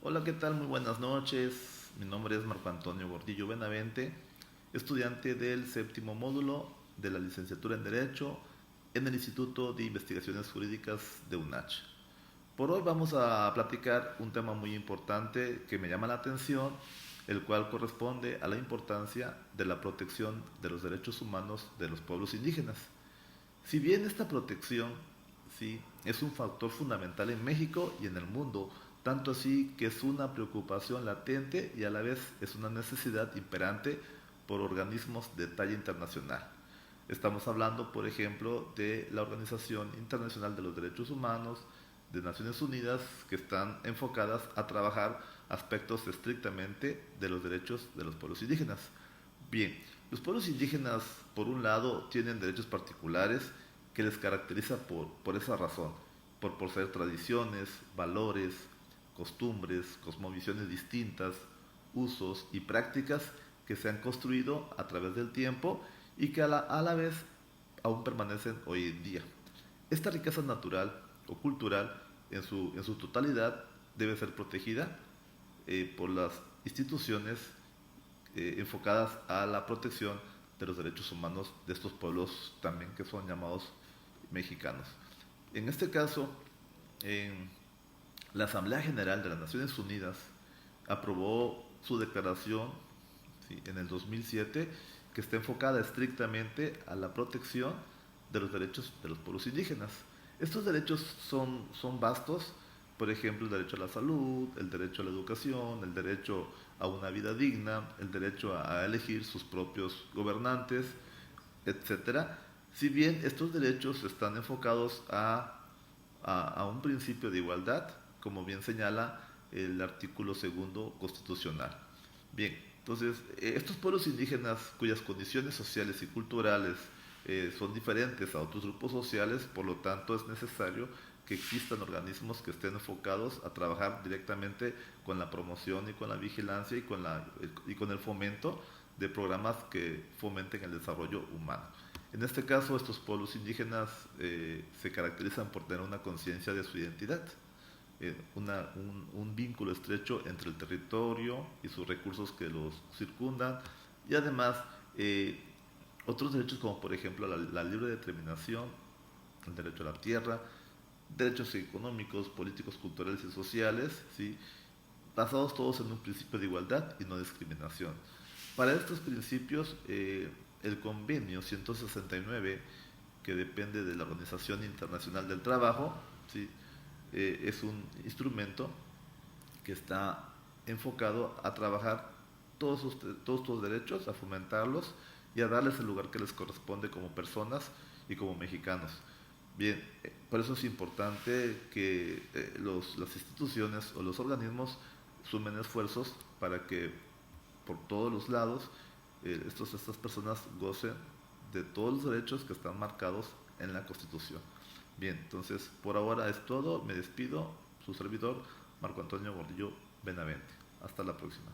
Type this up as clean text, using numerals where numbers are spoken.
Hola, ¿qué tal? Muy buenas noches. Mi nombre es Marco Antonio Gordillo Benavente, estudiante del séptimo módulo de la licenciatura en Derecho en el Instituto de Investigaciones Jurídicas de UNACH. Por hoy vamos a platicar un tema muy importante que me llama la atención, el cual corresponde a la importancia de la protección de los derechos humanos de los pueblos indígenas. Si bien esta protección, sí, es un factor fundamental en México y en el mundo, tanto así que es una preocupación latente y a la vez es una necesidad imperante por organismos de talla internacional. Estamos hablando, por ejemplo, de la Organización Internacional de los Derechos Humanos, de Naciones Unidas, que están enfocadas a trabajar aspectos estrictamente de los derechos de los pueblos indígenas. Bien, los pueblos indígenas, por un lado, tienen derechos particulares que les caracteriza por esa razón, por poseer tradiciones, valores, costumbres, cosmovisiones distintas, usos y prácticas que se han construido a través del tiempo y que a la vez aún permanecen hoy en día. Esta riqueza natural o cultural en su totalidad debe ser protegida por las instituciones enfocadas a la protección de los derechos humanos de estos pueblos también que son llamados mexicanos. En este caso, en la Asamblea General de las Naciones Unidas aprobó su declaración, ¿sí?, en el 2007, que está enfocada estrictamente a la protección de los derechos de los pueblos indígenas. Estos derechos son vastos, por ejemplo, el derecho a la salud, el derecho a la educación, el derecho a una vida digna, el derecho a elegir sus propios gobernantes, etcétera. Si bien estos derechos están enfocados a un principio de igualdad, como bien señala el artículo segundo constitucional. Bien, entonces, estos pueblos indígenas cuyas condiciones sociales y culturales son diferentes a otros grupos sociales, por lo tanto es necesario que existan organismos que estén enfocados a trabajar directamente con la promoción y con la vigilancia y con el fomento de programas que fomenten el desarrollo humano. En este caso, estos pueblos indígenas se caracterizan por tener una conciencia de su identidad, un vínculo estrecho entre el territorio y sus recursos que los circundan, y además eh, otros derechos como por ejemplo la libre determinación, el derecho a la tierra, derechos económicos, políticos, culturales y sociales, ¿sí?, basados todos en un principio de igualdad y no discriminación. Para estos principios, el convenio 169, que depende de la Organización Internacional del Trabajo, ¿sí?, es un instrumento que está enfocado a trabajar todos estos derechos, a fomentarlos y a darles el lugar que les corresponde como personas y como mexicanos. Bien, por eso es importante que las instituciones o los organismos sumen esfuerzos para que por todos los lados estas personas gocen de todos los derechos que están marcados en la Constitución. Bien, entonces por ahora es todo, me despido, su servidor Marco Antonio Gordillo Benavente. Hasta la próxima.